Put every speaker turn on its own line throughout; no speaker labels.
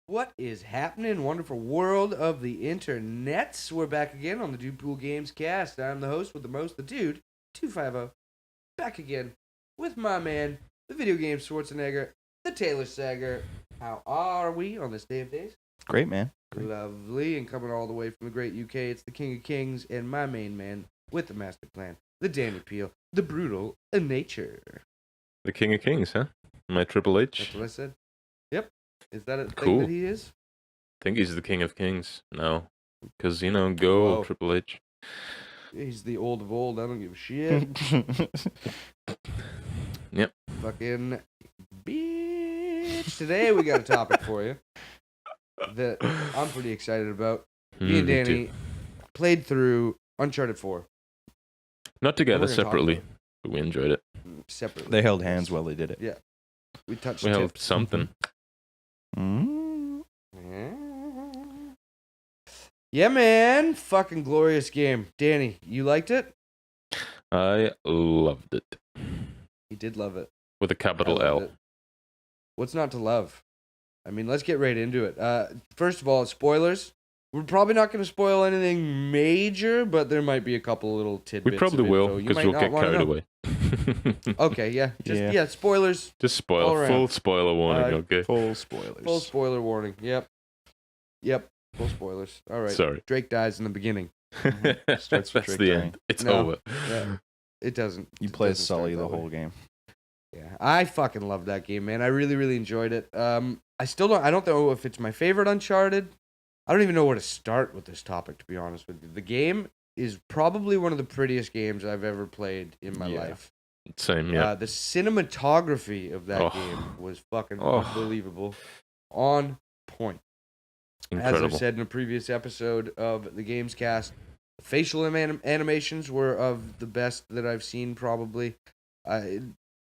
What is happening, wonderful world of the internets? We're back again on the DUDEPOOL Gamescast. I'm the host with the most, the dude, 250. Back again with my man, the video game Schwarzenegger, the Taylor Sager. How are we on this day of days?
Great, man. Great.
Lovely, and coming all the way from the great UK, it's the King of Kings and my main man with the master plan, the Danny Peel, the brutal nature.
The King of Kings, huh? My Triple H.
That's what I said. Yep. Is that a thing
Cool.
that he is?
I think he's the King of Kings. No. Because, go
Whoa.
Triple H.
He's the old of old. I don't give a shit.
Yep.
Fucking bitch. Today we got a topic for you that I'm pretty excited about. Me and Danny
too.
played through Uncharted 4
Not together,
We're gonna talk
separately,
about
but we enjoyed it.
separately.
They held hands while they did it.
Yeah. We touched
We held
tips.
something.
Mm.
Yeah, man. Fucking glorious game. Danny, you liked it?
I loved it.
You did love it.
With a capital
I
L.
loved it. What's not to love? I mean, let's get right into it. First of all, spoilers. We're probably not going to spoil anything major, but there might be a couple little tidbits.
We probably
of info
will,
you
because
might
we'll
not
get
wanna
carried
know.
away.
Okay, yeah.
Yeah.
Yeah, spoilers.
Just
All
spoil.
around.
Full spoiler warning, okay?
Full spoilers.
Full spoiler warning. Yep. Full spoilers. All right.
Sorry.
Drake dies in the beginning.
Starts with
That's
Drake
the
dying.
end. It's
No.
over.
Yeah. It doesn't.
You
it
play
doesn't start
Sully
that
the
way.
whole game.
Yeah, I fucking love that game, man. I really, really enjoyed it. I still don't. I don't know if it's my favorite Uncharted. I don't even know where to start with this topic, to be honest with you. The game is probably one of the prettiest games I've ever played in my
Yeah.
life.
Same, yeah.
The cinematography of that
Oh.
game was fucking
Oh.
unbelievable. On point.
Incredible.
As I said in a previous episode of the Gamescast, the facial animations were of the best that I've seen, probably.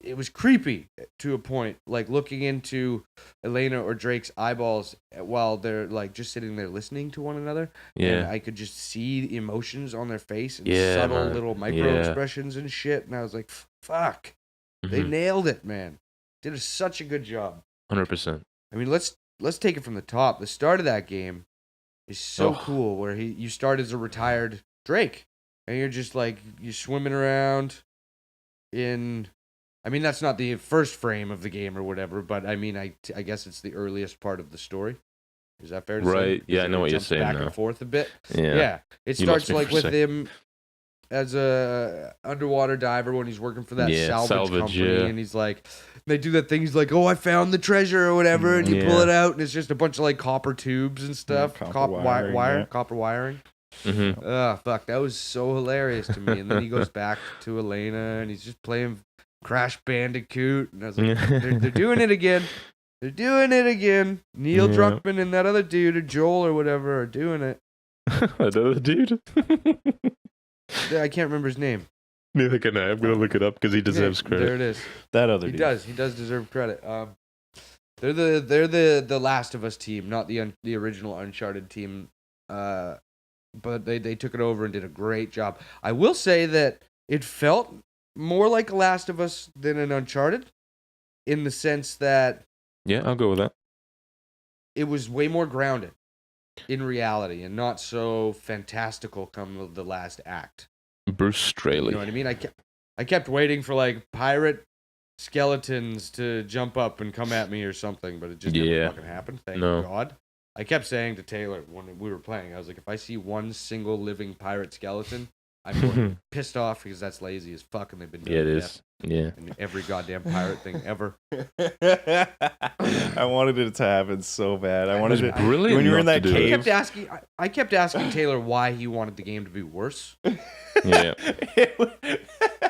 It was creepy to a point, like looking into Elena or Drake's eyeballs while they're like just sitting there listening to one another. And
Yeah.
I could just see the emotions on their face and
Yeah,
subtle
man.
little micro
Yeah.
expressions and shit. And I was like, fuck. They
Mhm.
nailed it, man. Did such a good job.
100%.
I mean, let's take it from the top. The start of that game is so
Oh.
cool, where you start as a retired Drake, and you're just like you're swimming around in. I mean, that's not the first frame of the game or whatever, but I mean, I guess it's the earliest part of the story. Is that fair to say?
Right. Yeah, I
Because
know
it
what you're
jumps
saying
back
now.
and forth a bit.
Yeah.
It
You lost
starts
me
like
for a
with
sec.
him as a underwater diver when he's working for that
Yeah,
salvage company,
yeah.
and he's like, they do that thing. He's like, "Oh, I found the treasure" or whatever, and you pull
Yeah.
it out, and it's just a bunch of like copper tubes and stuff,
copper wiring, yeah.
copper wiring.
Mm-hmm.
Fuck, that was so hilarious to me. And then he goes back to Elena, and he's just playing Crash Bandicoot, and I was like, they're doing it again. They're doing it again. Neil
Yeah.
Druckmann and that other dude, or Joel or whatever, are doing it.
Another dude?
I can't remember his name.
Neither can I. I'm going to look it up because he deserves
Yeah,
credit.
There it is.
That other
He
dude.
does. He does deserve credit. They're the Last of Us team, not the original Uncharted team. But they took it over and did a great job. I will say that it felt more like a Last of Us than an Uncharted, in the sense that
Yeah, I'll go with that.
it was way more grounded in reality and not so fantastical come the last act.
Bruce Straley.
You know what I mean? I kept waiting for like pirate skeletons to jump up and come at me or something, but it just never
Yeah.
fucking happened. Thank
No.
God. I kept saying to Taylor when we were playing, I was like, if I see one single living pirate skeleton, I'm going to be pissed off because that's lazy as fuck, and they've been doing
Yeah, it
that
is. Yeah.
in every goddamn pirate thing ever.
I wanted it to happen so bad. I wanted it.
Brilliant.
When you were in
not
that
to do
cave-
it.
I kept asking Taylor why he wanted the game to be worse.
Yeah.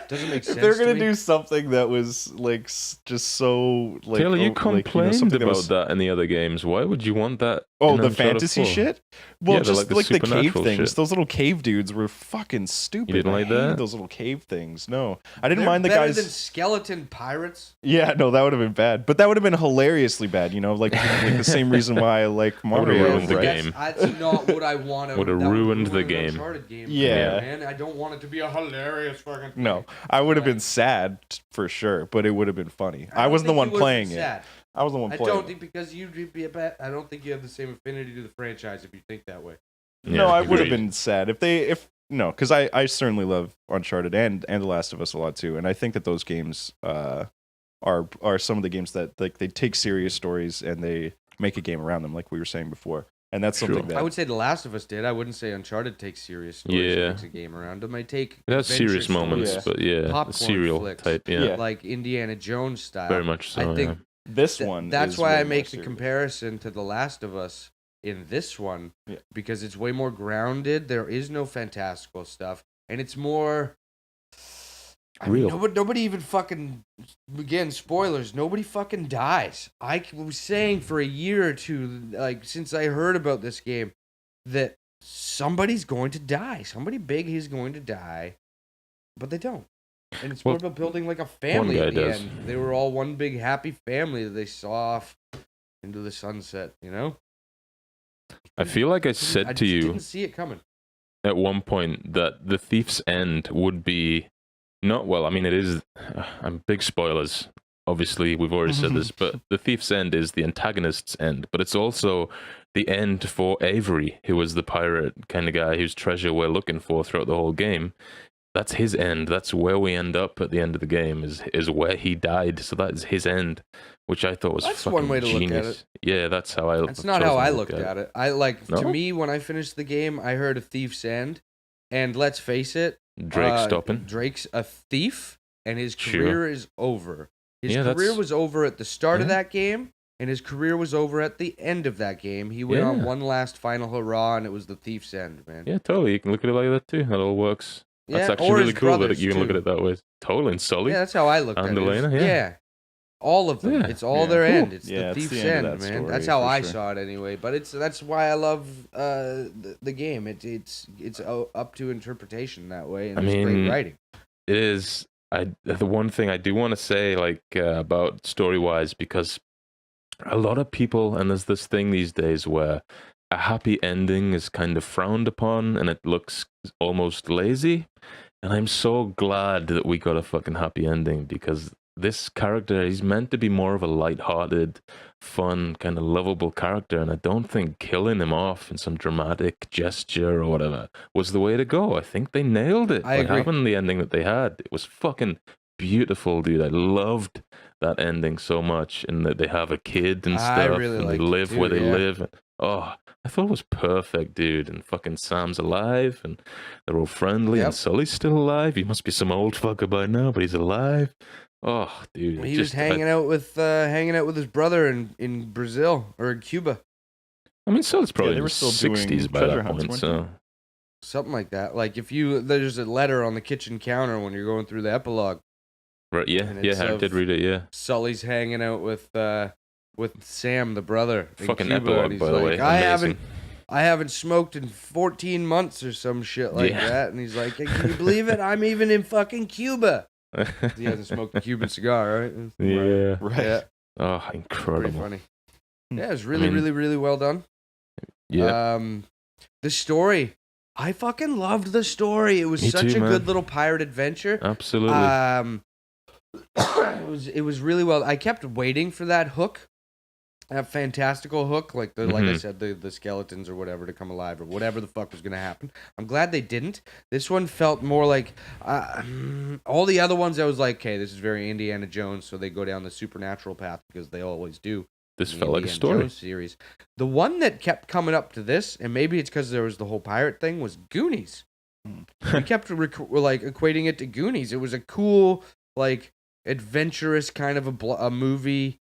Doesn't make
If
sense
they're
to
gonna
me.
do something that was like just so like
Taylor, you
like,
complained
something
about
was-
that in the other games. Why would you want that?
Oh,
in
the
Uncharted
fantasy
4?
shit? Well,
Yeah,
just
the
like the cave
supernatural
things.
shit.
Those little cave dudes were fucking stupid.
You didn't
I
like
hated
that?
those little cave things. No. I didn't
They're
mind the
better
guys.
than skeleton pirates.
Yeah, no, that would have been bad. But that would have been hilariously bad, like the same reason why I like
would've
Mario,
ruined the
right?
game.
That's not what I want.
Would've ruined the game.
Uncharted game.
Yeah.
Man, I don't want it to be a hilarious fucking thing.
No, I would have been sad for sure, but it would have been funny. I
don't
wasn't the
think
one
you would've
playing
been
it.
sad.
I was the one
I
playing.
don't think because I don't think you have the same affinity to the franchise if you think that way.
No, I would have
agreed.
been sad because I certainly love Uncharted and The Last of Us a lot too, and I think that those games are some of the games that like they take serious stories and they make a game around them, like we were saying before, and that's something
Sure.
that
I would say The Last of Us did. I wouldn't say Uncharted takes serious stories and
Yeah.
makes a game around them. They take
It has
adventure
serious moments,
stories,
but yeah,
popcorn
serial
flicks,
type. Yeah,
like Indiana Jones style.
very much so.
I think
this one.
that's
is
why
way
I
more
make the
serious.
comparison to The Last of Us in this one
Yeah.
because it's way more grounded. There is no fantastical stuff, and it's more. I mean,
Real.
nobody even fucking. Again, spoilers. Nobody fucking dies. I was saying for a year or two, like since I heard about this game, that somebody's going to die. Somebody big is going to die, but they don't. And it's more
Well,
about building like a family
guy
at the
does.
end. They were all one big happy family that they saw off into the sunset, you know?
I feel like I
I
said to
just
you
didn't see it coming.
at one point that the thief's end would be not well. I mean, it is. I'm big spoilers. Obviously, we've already said this, but the thief's end is the antagonist's end, but it's also the end for Avery, who was the pirate kind of guy whose treasure we're looking for throughout the whole game. That's his end. That's where we end up at the end of the game. Is where he died. So that is his end, which I thought was
That's
fucking
one way to look at
genius.
it.
Yeah, that's how I.
That's not how I looked at it. I like
No?
to me when I finished the game, I heard a thief's end, and let's face it,
Drake stopping.
Drake's a thief, and his
Sure.
career is over. His
Yeah,
career
that's-
was over at the start of
Yeah.
that game, and his career was over at the end of that game. He went on
Yeah.
one last final hurrah, and it was the thief's end, man.
Yeah, totally. You can look at it like that too. That all works. That's
Yeah,
actually
or
really
his
cool that
brothers,
you can look
too.
at it that way. Totally. And Sully.
Yeah, that's how I looked
And
at it.
Elena,
It's-
yeah.
yeah. All of them.
Yeah.
It's all
Yeah.
their
Cool.
end. It's
Yeah,
the
it's
thief's
the end
end,
of that
man.
story,
That's how
for
I
sure.
saw it anyway. But that's why I love the game. It's up to interpretation that way, and
I
it's
mean,
great writing.
It is. The one thing I do want to say, like about story wise, because a lot of people, and there's this thing these days where a happy ending is kind of frowned upon, and it looks almost lazy. And I'm so glad that we got a fucking happy ending because this character, he's meant to be more of a light-hearted, fun, kind of lovable character, and I don't think killing him off in some dramatic gesture or whatever was the way to go. I think they nailed it
I
by
agree.
having the ending that they had. It was fucking beautiful, dude. I loved that ending so much, and that they have a kid and
I
stuff,
really
and they
liked it
live
too,
where they
yeah.
live. Oh, I thought it was perfect, dude. And fucking Sam's alive, and they're all friendly,
Yep.
and Sully's still alive. He must be some old fucker by now, but he's alive. Oh, dude.
He was hanging out with his brother in Brazil or in Cuba,
I mean, Sully's probably
they
in
were
the
still doing
60s by
treasure
that
hunts,
point,
weren't
so.
something like that. Like if there's a letter on the kitchen counter when you're going through the epilogue.
Right, yeah,
And it's
yeah, I
of-
did read it, yeah.
Sully's hanging out with Sam, the brother. In
Fucking
Cuba, and
epilogue,
he's
by the
like,
way.
I haven't smoked in 14 months or some shit like
Yeah.
that. And he's like, can you believe it? I'm even in fucking Cuba. He hasn't smoked a Cuban cigar, right?
Yeah.
Right.
Yeah,
Oh,
pretty
incredible.
funny. Yeah, it was really,
mean-
really, really well done.
Yeah.
The story, I fucking loved the story. It was
Me
such
too,
a
man.
good little pirate adventure.
Absolutely.
It was really well. I kept waiting for that hook, that fantastical hook, like I
Mhm.
said, the skeletons or whatever to come alive or whatever the fuck was gonna happen. I'm glad they didn't. This one felt more like all the other ones. I was like, okay, this is very Indiana Jones, so they go down the supernatural path because they always do.
This
in the
felt like a
Indiana
story.
Jones series. The one that kept coming up to this, and maybe it's because there was the whole pirate thing, was Goonies. We kept equating it to Goonies. It was a cool, like adventurous kind of a movie,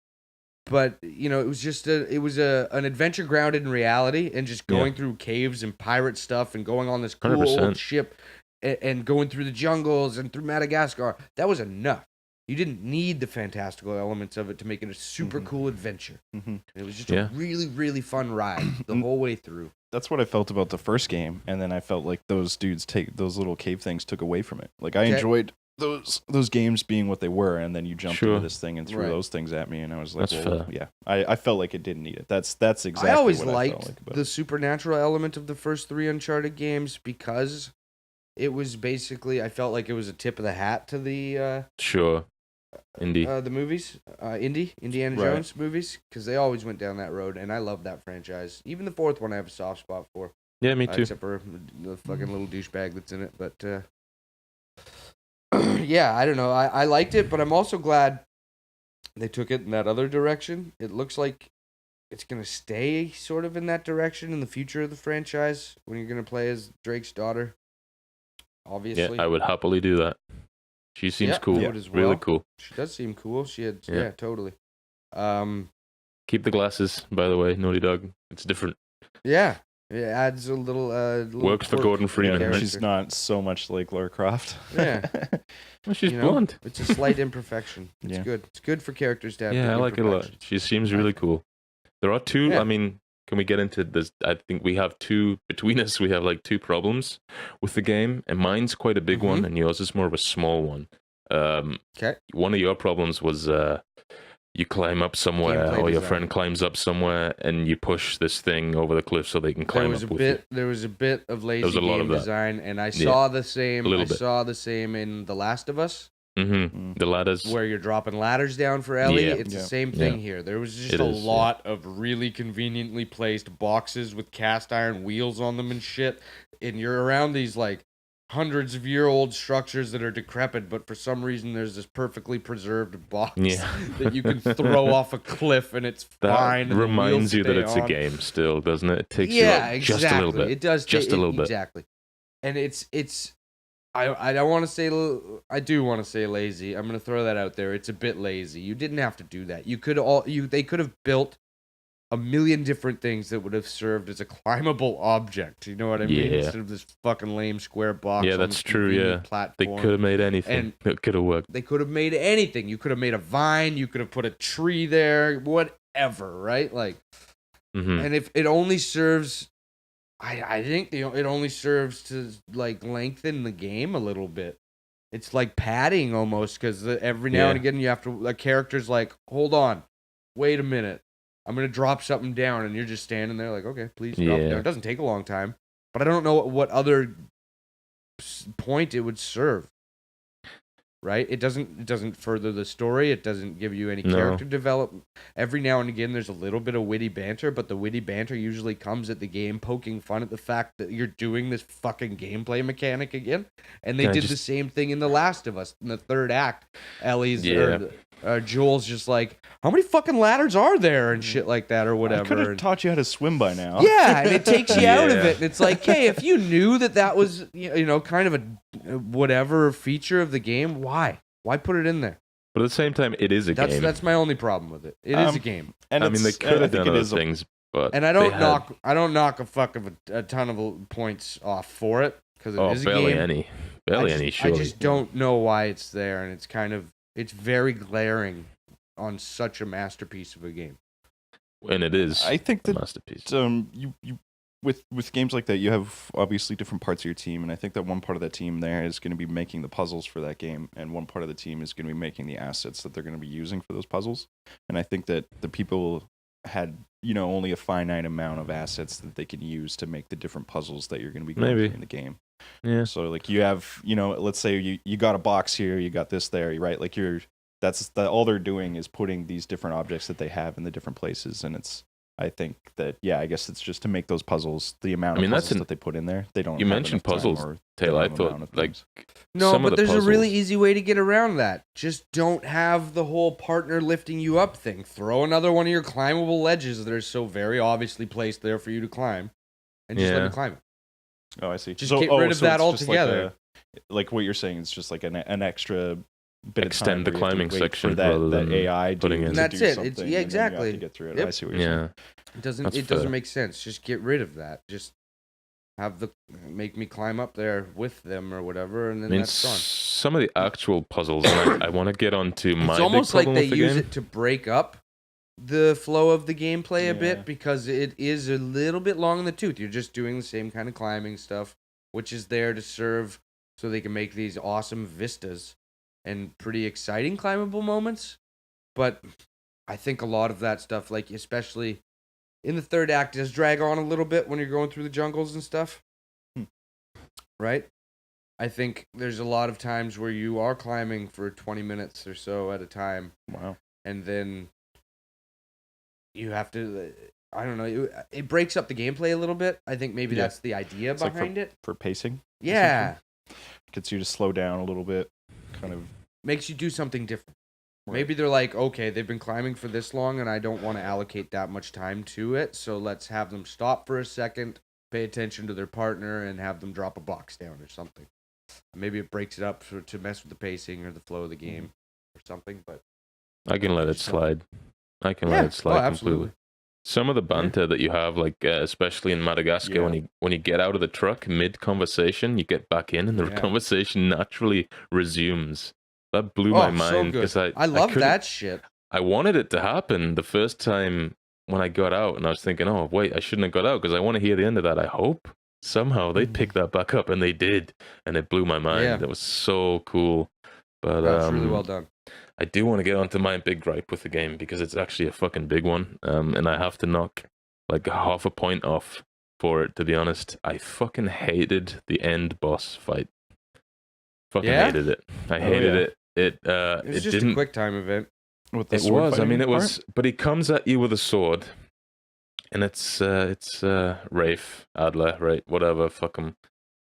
but it was just an adventure grounded in reality and just going through caves and pirate stuff and going on this cool
100%.
old ship and going through the jungles and through Madagascar. That was enough. You didn't need the fantastical elements of it to make it a super cool adventure.
Mm-hmm.
It was just
Yeah.
a really, really fun ride the whole way through.
That's what I felt about the first game, and then I felt like those those little cave things took away from it. Like I
Okay.
enjoyed those games being what they were, and then you jumped
Sure.
into this thing and threw
Right.
those things at me, and I was like,
That's
well,
fair.
yeah. I felt like it didn't need it. That's exactly
I always
what I
liked
felt like about
the
it.
supernatural element of the first 3 Uncharted games because it was basically, I felt like it was a tip of the hat to the
Sure. Indy.
The movies, Indiana
Right.
Jones movies, because they always went down that road, and I love that franchise. Even the fourth one, I have a soft spot for.
Yeah, me too.
Except for the fucking little douchebag that's in it. But yeah, I don't know. I liked it, but I'm also glad they took it in that other direction. It looks like it's gonna stay sort of in that direction in the future of the franchise when you're gonna play as Drake's daughter. Obviously,
Yeah, I would happily do that. She seems cool.
I would as
Really
well.
cool.
She does seem cool. She had,
Yeah.
yeah, totally.
Keep the glasses, by the way, Naughty Dog. It's different.
Yeah, it adds a little.
Works for
quirk
Gordon
to the
Freeman, right?
character.
She's not so much like Lara Croft.
Yeah.
Well, she's
You know,
blonde.
It's a slight imperfection. It's
Yeah.
good. It's good for characters to have.
Yeah, I like it a lot.
imperfections.
She seems really cool. There are two.
Yeah.
I mean, can we get into this? I think we have two between us. We have like two problems with the game, and mine's quite a big one, and yours is more of a small one.
Okay.
One of your problems was you climb up somewhere,
Gameplay
or your
design.
friend climbs up somewhere, and you push this thing over the cliff so they can
There
climb
was
up
a
with
bit. There was a bit of lazy
was a lot
game
of that.
design, and I saw the same.
a little
I
bit.
saw the same in The Last of Us,
you. The ladders.
where you're dropping ladders down for Ellie.
Yeah.
It's the
Yeah.
same thing here. There was just
It
a
is, yeah.
lot of really conveniently placed boxes with cast iron wheels on them and shit, and you're around these like hundreds of year old structures that are decrepit, but for some reason there's this perfectly preserved box
Yeah.
that you can throw off a cliff and it's
That
fine. And the
reminds
wheels
you that
stay
it's
on.
a game still, doesn't it? It takes you
Yeah,
out
exactly.
just a little bit.
It does.
Just a little bit.
Exactly. And it's. I don't want to say. I do want to say lazy. I'm gonna throw that out there. It's a bit lazy. You didn't have to do that. You could They could have built a million different things that would have served as a climbable object. You know what I mean?
Yeah.
Instead of this fucking lame square box.
Yeah,
on
that's
this
true,
convenient
yeah.
Platform.
They could have made anything.
And-
It could have worked.
They could have made anything. You could have made a vine. You could have put a tree there. Whatever, right? Like.
Mhm.
And if it only serves, I think it only serves to like lengthen the game a little bit. It's like padding almost, because every now and
Yeah.
again you have to. A character's like, hold on, wait a minute, I'm gonna drop something down, and you're just standing there like, okay, please drop it
Yeah.
down. It doesn't take a long time, but I don't know what other point it would serve. Right? It doesn't further the story. It doesn't give you any
No.
character development. Every now and again, there's a little bit of witty banter, but the witty banter usually comes at the game poking fun at the fact that you're doing this fucking gameplay mechanic again. And they
Yeah,
did the
just-
same thing in The Last of Us in the third act. Ellie's
Yeah.
Joel's just like, how many fucking ladders are there and shit like that or
I
whatever.
could have
And-
taught you how to swim by now.
yeah, and it takes you out of
Yeah.
it. And it's like, hey, if you knew that was, you know, kind of a whatever feature of the game, why? Why put it in there?
But at the same time, it is a game.
That's my only problem with it. It is a game,
And
I mean, they
it's-
could
I
have
think
done
it
other
is a-
things, but
and I
they
don't
had-
knock a fuck of a ton of points off for it because it
Oh,
is a
barely
game.
any. Barely
I
any,
just,
surely.
I just don't know why it's there, and it's very glaring on such a masterpiece of a game.
And it is
I think
a
that
masterpiece.
you with games like that, you have obviously different parts of your team, and I think that one part of that team there is going to be making the puzzles for that game, and one part of the team is going to be making the assets that they're going to be using for those puzzles. And I think that the people had, you know, only a finite amount of assets that they can use to make the different puzzles that you're going to be going
Maybe.
through in the game.
Yeah.
So like you have, you know, let's say you got a box here, you got this there, right? Like all they're doing is putting these different objects that they have in the different places, and I think that, yeah, I guess it's just to make those puzzles, the amount
I mean,
of
that's
puzzles that they put in there. They don't.
You
have
mentioned
enough time
puzzles,
or
Taylor. I
the amount
thought,
of
like,
things.
No,
some of
but
the
there's a really
puzzles-
easy way to get around that. Just don't have the whole partner lifting you up thing. Throw another one of your climbable ledges that are so very obviously placed there for you to climb, and just let
Yeah.
me climb it.
Oh, I see.
Just get rid of that
it's just
altogether.
Like what you're saying is just like an extra bit
Extend
of
the
time where you have to
climbing
wait
section
for that,
rather
that
than
AI
putting
to,
in-
to
That's
do
it. It's-
something,
yeah,
and then you have
exactly.
to get through it.
Yep.
I see what you're saying.
Yeah.
It doesn't.
That's
It doesn't
fair.
make sense. Just get rid of that. Just make me climb up there with them or whatever, and
I
then
mean,
that's gone.
some of the actual puzzles, and I want to get on to my
It's
big
almost like
problem
they
with the
use
game.
it to break up the flow of the gameplay a
Yeah.
bit, because it is a little bit long in the tooth. You're just doing the same kind of climbing stuff, which is there to serve so they can make these awesome vistas and pretty exciting climbable moments. But I think a lot of that stuff, like especially in the third act, does drag on a little bit when you're going through the jungles and stuff.
Hmm.
Right? I think there's a lot of times where you are climbing for 20 minutes or so at a time.
Wow.
And then you have to, I don't know, it breaks up the gameplay a little bit. I think maybe that's the idea behind it.
For pacing?
Yeah.
Gets you to slow down a little bit, kind of.
Makes you do something different.
Right.
Maybe they're like, okay, they've been climbing for this long and I don't want to allocate that much time to it, so let's have them stop for a second, pay attention to their partner, and have them drop a box down or something. Maybe it breaks it up to mess with the pacing or the flow of the game or something, but
I can let it slide. I can let it slide completely. Some of the banter that you have, like especially in Madagascar, when you get out of the truck mid-conversation, you get back in and the conversation naturally resumes. That blew my mind because I love
that shit.
I wanted it to happen the first time when I got out, and I was thinking, oh wait, I shouldn't have got out because I want to hear the end of that. I hope somehow they pick that back up, and they did, and it blew my mind.
Yeah.
That was so cool. But
that's really well done.
I do want to get onto my big gripe with the game because it's actually a fucking big one, and I have to knock like half a point off for it, to be honest. I fucking hated the end boss fight. Fucking hated it. I hated it. It
was just a quick time event.
With the
it was. I mean, it was. But he comes at you with a sword, and it's Rafe Adler, right? Whatever. Fuck him.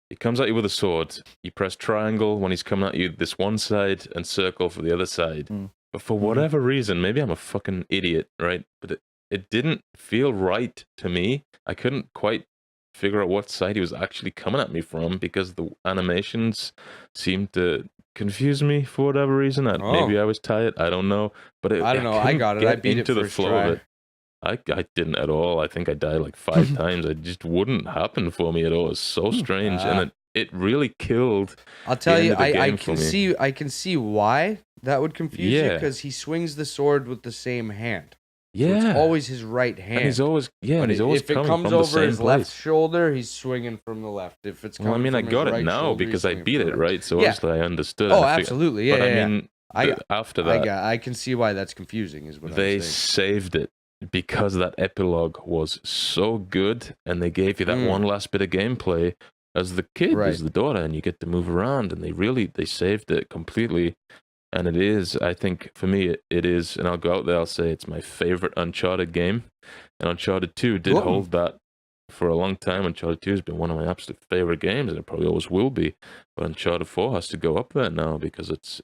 He comes at you with a sword. You press triangle when he's coming at you this one side and circle for the other side. But for whatever reason, maybe I'm a fucking idiot, right? But it didn't feel right to me. I couldn't quite figure out what side he was actually coming at me from because the animations seemed to confuse me for whatever reason. Maybe I was tired. I don't know. But
I don't know. I got it. I beat it
into the
first
flow
try.
of it. I didn't at all. I think I died like 5 times. It just wouldn't happen for me at all. It's so strange, and it really killed.
I'll tell you, I can see why that would confuse you because he swings the sword with the same hand.
Yeah,
so it's always his right hand.
And he's always
if it comes
from
over his
place.
left shoulder, he's swinging from the left. If it's coming from
I got
his
it
right
now
shoulder,
because
he's
I beat it, right? So
yeah.
obviously I understood.
Oh, absolutely, yeah.
But
yeah,
I mean, after that,
I can see why that's confusing. Is what
they
I'm saying.
saved it because that epilogue was so good, and they gave you that one last bit of gameplay as the kid, as the daughter, and you get to move around, and they saved it completely. And it is, I think, for me, it is, and I'll go out there, I'll say it's my favorite Uncharted game. And Uncharted 2 did hold that for a long time. Uncharted 2 has been one of my absolute favorite games, and it probably always will be. But Uncharted 4 has to go up there now because it's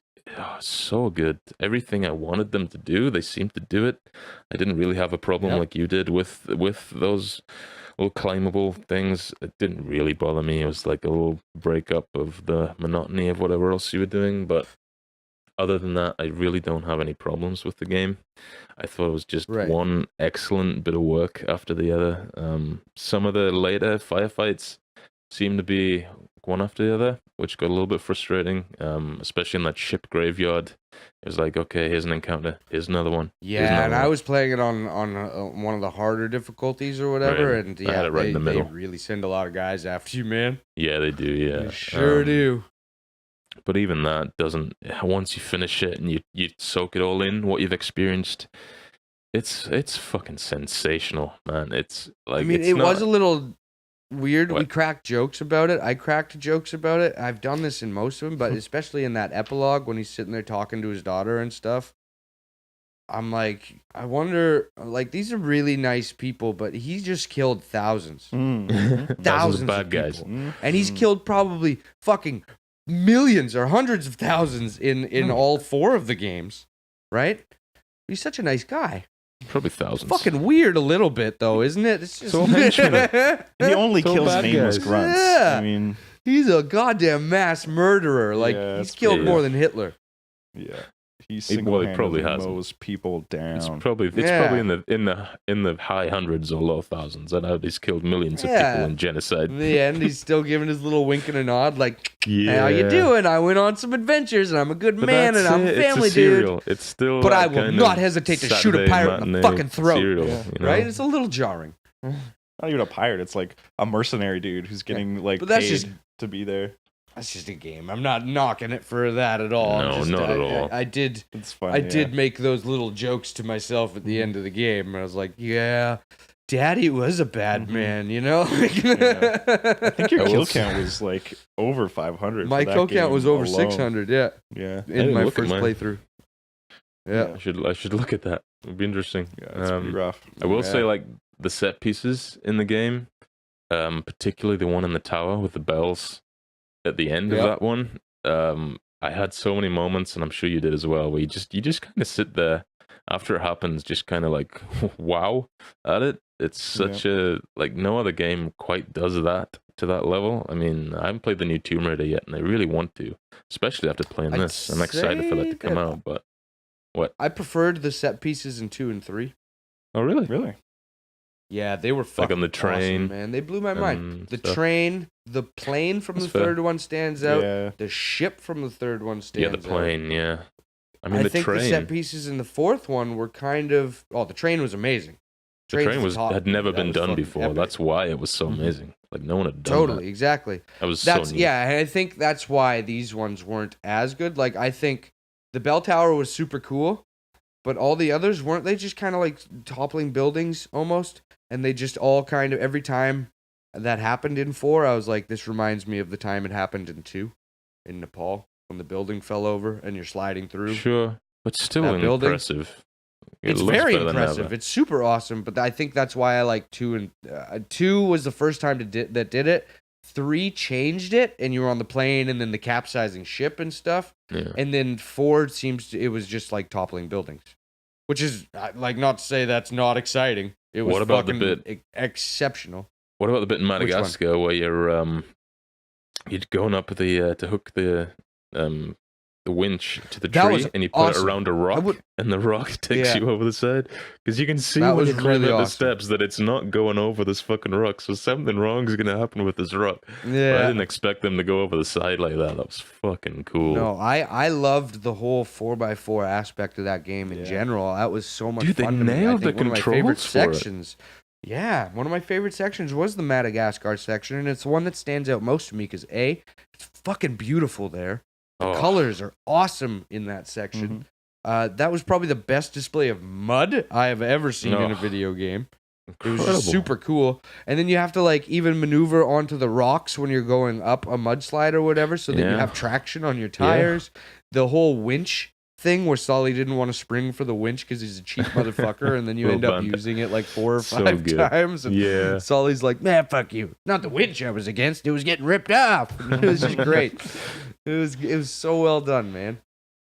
so good. Everything I wanted them to do, they seem to do it. I didn't really have a problem like you did with those little climbable things. It didn't really bother me. It was like a little breakup of the monotony of whatever else you were doing, but other than that, I really don't have any problems with the game. I thought it was just one excellent bit of work after the other. Some of the later firefights seemed to be one after the other, which got a little bit frustrating, especially in that ship graveyard. It was like, okay, here's an encounter, here's another one.
Yeah, and I was playing it on one of the harder difficulties or whatever, and
I had it right in the middle.
They really send a lot of guys after you, man.
Yeah, they do, yeah.
They sure do.
But even that doesn't, once you finish it and you soak it all in, what you've experienced, it's fucking sensational, man. It's like,
I mean, it was a little weird. We cracked jokes about it. I cracked jokes about it. I've done this in most of them, but especially in that epilogue when he's sitting there talking to his daughter and stuff. I'm like, I wonder, like, these are really nice people, but he just killed thousands. Thousands of bad guys. And he's killed probably fucking millions or hundreds of thousands in all 4 of the games, right? He's such a nice guy.
Probably thousands.
It's fucking weird a little bit, though, isn't it? It's just
he only kills nameless grunts.
Yeah.
I mean,
he's a goddamn mass murderer. Like, he's killed more than Hitler.
Yeah. He single-handedly mows people down.
It's probably in the high hundreds or low thousands. I know he's killed millions of people in genocide.
In the end, he's still giving his little wink and a nod, like, "Hey, how you doing? I went on some adventures, and I'm a good man, and I'm a family dude.
It's still,
but I will not hesitate to shoot a pirate in the fucking throat."
Serial, you know?
Right? It's a little jarring.
Not even a pirate. It's like a mercenary dude who's getting paid to be there.
That's just a game. I'm not knocking it for that at all.
No, not at all.
I did.
It's fun,
I did make those little jokes to myself at the end of the game. I was like, yeah, Daddy was a bad man, you know?
I think your
I will
kill
say-
count was like over 500.
My
for that
kill count
game
was over
alone.
600, yeah,
Yeah.
I
in
didn't
my
look at
first
mine.
playthrough. Yeah.
I should look at that. It'd be interesting.
Yeah, it's pretty rough.
I will say,
Yeah.
like, the set pieces in the game, particularly the one in the tower with the bells at the end of
Yep.
that one. I had so many moments, and I'm sure you did as well, where you just kind of sit there after it happens, just kind of like wow at it. It's such a like no other game quite does that to that level. I mean, I haven't played the new Tomb Raider yet, and I really want to, especially after playing
I'd
this. I'm excited for that to
say
come
that-
out. But what?
I preferred the set pieces in 2 and 3.
Oh, really?
Really?
Yeah, they were fucking
on the train
awesome, man. They blew my mind.
and
The
stuff.
train, the plane from
That's
the
fair.
third one stands out.
Yeah.
The ship from the third one stands
Yeah,
out.
the plane. Yeah. I mean, the
think
train.
the set pieces in the fourth one were kind of. Oh, the train was amazing.
The
Train's
train
the
was
top,
had never
that
been
was
done
fucking
before.
epic.
That's why it was so
Mhm.
amazing. Like no one had done
Totally, exactly.
That was
That's
so neat.
yeah, and I think that's why these ones weren't as good. Like I think the bell tower was super cool, but all the others weren't. They just kind of like toppling buildings almost, and they just all kind of every time that happened in 4, I was like, this reminds me of the time it happened in 2, in Nepal when the building fell over and you're sliding through.
Sure, but still
that building.
impressive. It
It's
looks
very
better than
impressive.
ever.
It's super awesome, but I think that's why I like 2 and 2 was the first time that did it. 3 changed it, and you were on the plane, and then the capsizing ship and stuff.
Yeah.
And then 4 it was just like toppling buildings, which is like not to say that's not exciting. It was
What about the
fucking
bit-
exceptional.
What about the bit in
Which one?
Madagascar where you're going up the to hook the winch to the
That
tree
was
and you put
awesome.
it around a rock
would-
and the rock takes
Yeah.
you over the side because you can see
That
when
was
you climb
really
up the
awesome.
steps that it's not going over this fucking rock, so something wrong is gonna happen with this rock. But I
Yeah.
didn't expect them to go over the side like that. That was fucking cool.
No, I loved the whole 4x4 aspect of that game in
Yeah.
general. That was so much
Dude, they
fun to me. I
nailed the
think one of my favorite
controls for it.
sections. Yeah, one of my favorite sections was the Madagascar section, and it's the one that stands out most to me because A, it's fucking beautiful there. The
Oh.
colors are awesome in that section. That was probably the best display of mud I have ever seen in a
No.
video game. It
Incredible.
was just super cool. And then you have to like even maneuver onto the rocks when you're going up a mudslide or whatever, so that you
Yeah.
have traction on your tires. The whole winch thing where Sully didn't want to spring for the winch because he's a cheap motherfucker, and then you
Little
end up
band.
using it like 4 or
So
5
good.
times. And
Yeah.
Sully's like, man, fuck you. Not the winch I was against. It was getting ripped off. It was just great. It was so well done, man.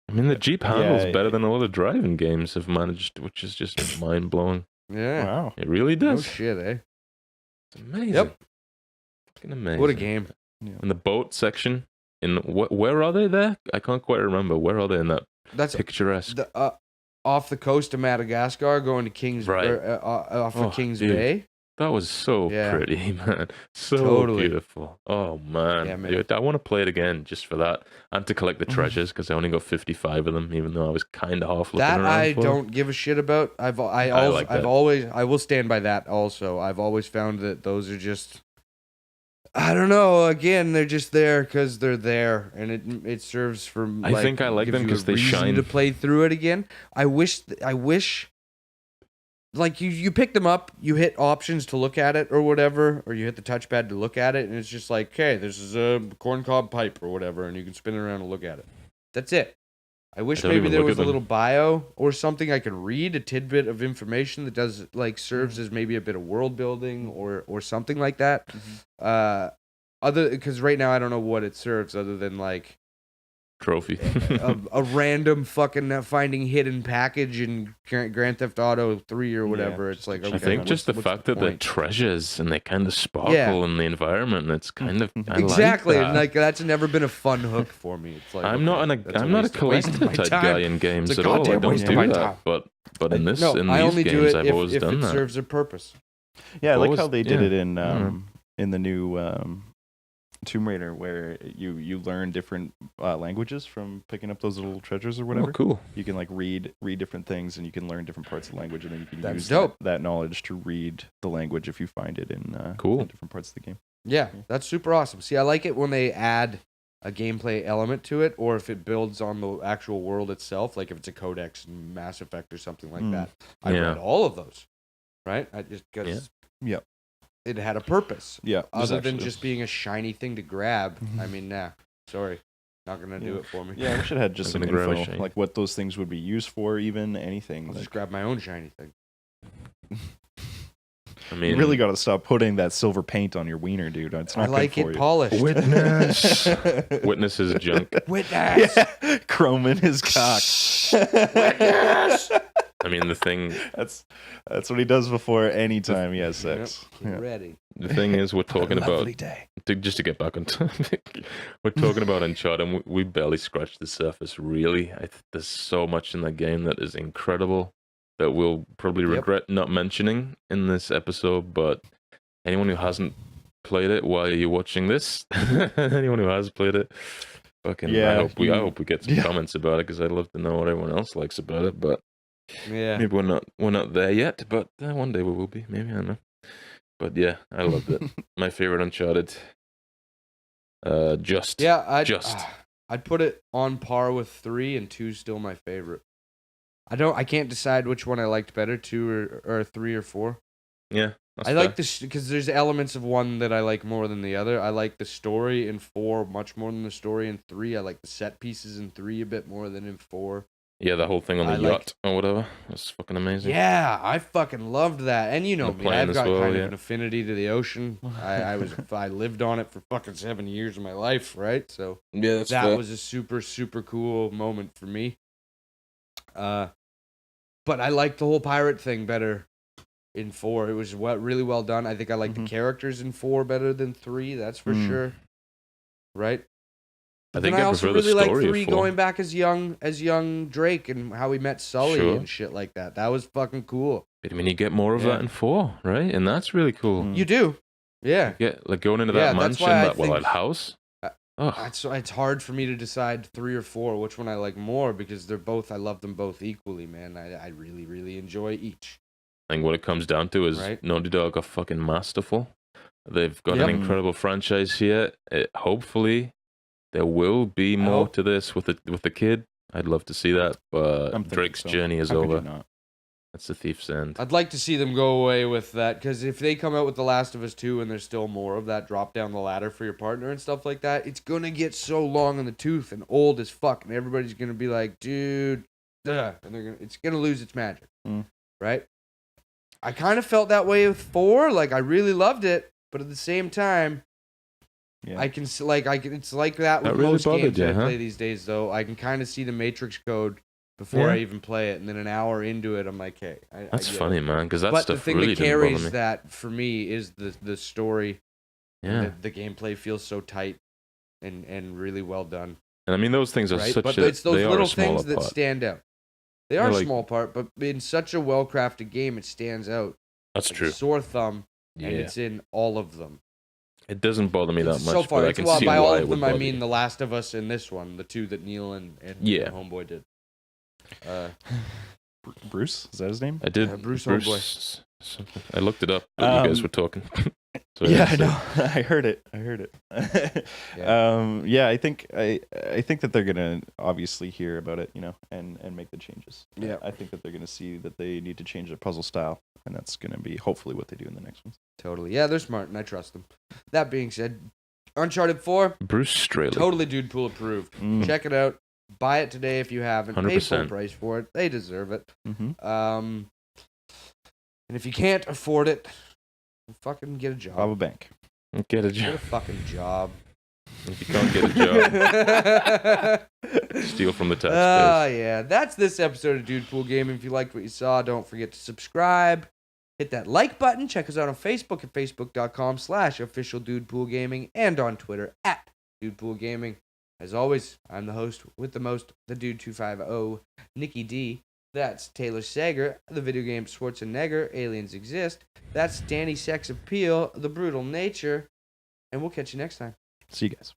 I mean, the Jeep handles
Yeah.
better than a lot of driving games have managed, which is just mind blowing.
Yeah.
Wow.
It really
No
does.
shit, eh?
It's amazing.
Yep.
Fucking amazing.
What a game.
And the boat section, where are they there? I can't quite remember. Where are they in that
That's
picturesque?
off the coast of Madagascar, going to Kings
Right.
off
Oh,
of Kings
dude.
Bay.
That was so
Yeah.
pretty, man. So
Totally.
beautiful. Oh, man.
Yeah, man.
Dude, I want to play it again just for that. And to collect the treasures because I only got 55 of them, even though I was kind of half looking
That
around
I
for.
don't give a shit about. I will stand by that. Also, I've always found that those are just. I don't know. Again, they're just there because they're there, and it serves for.
I think I like
gives
them
you a
'cause they
reason
shine.
to play through it again. I wish. Like you pick them up, you hit options to look at it or whatever, or you hit the touchpad to look at it, and it's just like, okay, this is a corncob pipe or whatever, and you can spin it around and look at it. That's it. I wish
don't
maybe
even
there
look
was
at
a
them.
little bio or something I could read, a tidbit of information that does like serves as maybe a bit of world building or something like that. Because right now I don't know what it serves other than like
Trophy.
a random fucking finding hidden package in Grand Theft Auto 3 or whatever. It's like, okay,
I think
what's-
just the
what's
fact that they're
point?
treasures and they kind of sparkle
Yeah.
in the environment. It's kind of I
Exactly,
Like
and
that.
like that's never been a fun hook for me. It's like
I'm not
okay, that's
I'm not a
waste of
collector
my
type
time.
guy in games
It's a
at all. I
goddamn
don't
waste of
do
my
that.
time.
But in this
No,
in
I
these
only do
games,
it
I've
if
always
it
done that.
serves a purpose.
Yeah, I like
Always-
how they did
yeah.
it in
Mhm.
in the new Tomb Raider, where you learn different languages from picking up those little treasures or whatever.
Oh, cool.
You can like read different things, and you can learn different parts of the language, and then you can
That's
use
dope.
that knowledge to read the language if you find it in
Cool.
in different parts of the game.
Yeah, that's super awesome. See, I like it when they add a gameplay element to it, or if it builds on the actual world itself, like if it's a codex in Mass Effect or something like that. I
Yeah.
read all of those. right? I just because
Yeah.
it had a purpose.
Yeah.
Other than just being a shiny thing to grab. I mean, nah, sorry. Not going to do it for me.
Yeah, we should have had just
I'm
some
gonna grab a
info,
shiny.
like what those things would be used for, even anything.
I'll
Like,
just grab my own shiny thing.
I mean,
you really got to stop putting that silver paint on your wiener, dude. It's not
I like
good for
it
you.
polished.
Witness. Witness is junk.
Witness!
Yeah, chrome in his cock.
Witness!
I mean, the thing
That's what he does before any time he has sex.
Yep, get ready.
The thing is, we're talking about
Lovely day.
just to get back on topic. We're talking about Uncharted, and we barely scratched the surface. Really, there's so much in that game that is incredible that we'll probably regret not mentioning in this episode. But anyone who hasn't played it, while you're watching this, anyone who has played it, fucking,
Yeah,
I hope we get some comments about it because I'd love to know what everyone else likes about it. But
Yeah.
maybe we're not there yet. But one day we will be. Maybe, I don't know. But yeah, I loved it. My favorite Uncharted.
I'd put it on par with 3, and 2's still my favorite. I can't decide which one I liked better, 2 or 3 or 4.
Yeah, that's
I like this because there's elements of 1 that I like more than the other. I like the story in 4 much more than the story in 3. I like the set pieces in 3 a bit more than in 4.
Yeah, the whole thing on the yacht or whatever. That's fucking amazing.
Yeah, I fucking loved that. And you know me, I've got kind of an affinity to the ocean. I lived on it for fucking 7 years of my life, right? So
yeah,
that was a super, super cool moment for me. But I like the whole pirate thing better in 4. It was really well done. I think I like the characters in 4 better than 3, that's for sure. Right?
I think
I
I
also
prefer the
really
story
like 3
of 4.
going back as young Drake and how he met Sully and shit like that. That was fucking cool.
I mean, you get more of that in 4, right? And that's really cool.
You do. Yeah.
You get, like, going into that mansion, that house.
It's hard for me to decide 3 or 4 which one I like more because I love them both equally, man. I really, really enjoy each.
I think what it comes down to is Naughty Dog are fucking masterful. They've got an incredible franchise here. Hopefully, there will be more to this with the kid. I'd love to see that, but Drake's journey is over. That's the thief's end.
I'd like to see them go away with that, because if they come out with The Last of Us 2 and there's still more of that drop down the ladder for your partner and stuff like that, it's going to get so long in the tooth and old as fuck, and everybody's going to be like, dude, and it's going to lose its magic, right? I kind of felt that way with 4. Like, I really loved it, but at the same time, it's like that with most games I play these days, though. I can kind of see the Matrix code before I even play it, and then an hour into it, I'm like, hey,
that's funny, man, because that
but
stuff
the thing
really
that carries
didn't bother me.
that for me is the story.
Yeah,
the gameplay feels so tight and really well done.
And I mean, those things are
but it's those little things that stand out. They are a small part, but in such a well-crafted game, it stands out.
That's true.
Sore thumb, and it's in all of them.
It doesn't bother me that much.
So far,
but I can see
by
why
all
it
of
would
them, I
bother
mean
you.
The Last of Us and this one, the 2 that Neil and Homeboy did.
Bruce, is that his name?
I did.
Bruce Homeboy.
I looked it up. But you guys were talking. So
I know. I heard it. I think that they're gonna obviously hear about it, and make the changes.
Yeah,
I think that they're gonna see that they need to change their puzzle style, and that's gonna be hopefully what they do in the next ones.
Totally. Yeah, they're smart, and I trust them. That being said, Uncharted 4,
Bruce Straley.
Totally Dude Pool approved. Check it out. Buy it today if you haven't.
100%.
Pay full price for it. They deserve it. And if you can't afford it, fucking get a job.
Rob a bank.
Get a
Get
job.
a fucking job.
If you can't get a job, steal from the taxpayers.
Yeah. That's this episode of Dude Pool Gaming. If you liked what you saw, don't forget to subscribe. Hit that like button. Check us out on Facebook at facebook.com/officialdudepoogaming and on Twitter at DudePoolGaming. As always, I'm the host with the most, the Dude 250, Nikki D. That's Taylor Sager, the video game Schwarzenegger, Aliens Exist. That's Danny Sex Appeal, the Brutal Nature. And we'll catch you next time.
See you guys.